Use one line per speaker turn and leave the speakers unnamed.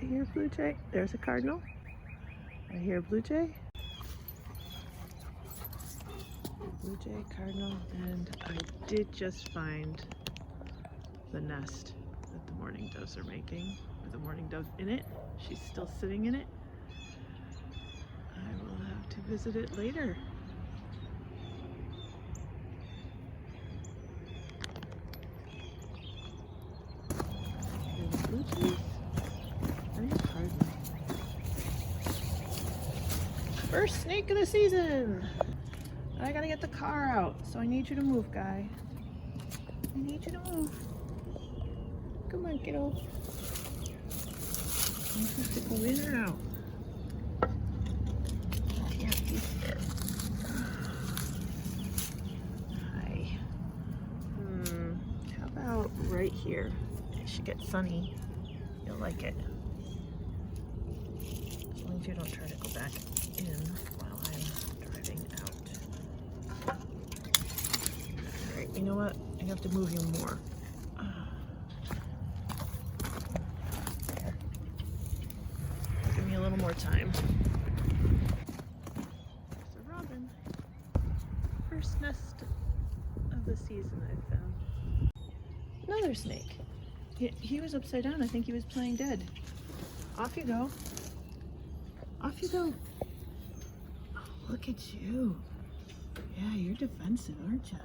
I hear a blue jay. There's a cardinal. I hear a blue jay. Blue jay, cardinal, and I did just find the nest that the mourning doves are making, with the mourning dove in it. She's still sitting in it. I will have to visit it later. There's blue jays and a cardinal. First snake of the season! I gotta get the car out, so I need you to move, guy. I need you to move. Come on, kiddo. I'm supposed to go in or out? Yeah, hi. How about right here? It should get sunny. You'll like it. As long as you don't try to go back in while I'm driving out. Alright, you know what? I have to move you more. Give me a little more time. There's a robin. First nest of the season I found. Another snake. He was upside down. I think he was playing dead. Off you go. Off you go. Oh, look at you. Yeah, you're defensive, aren't you?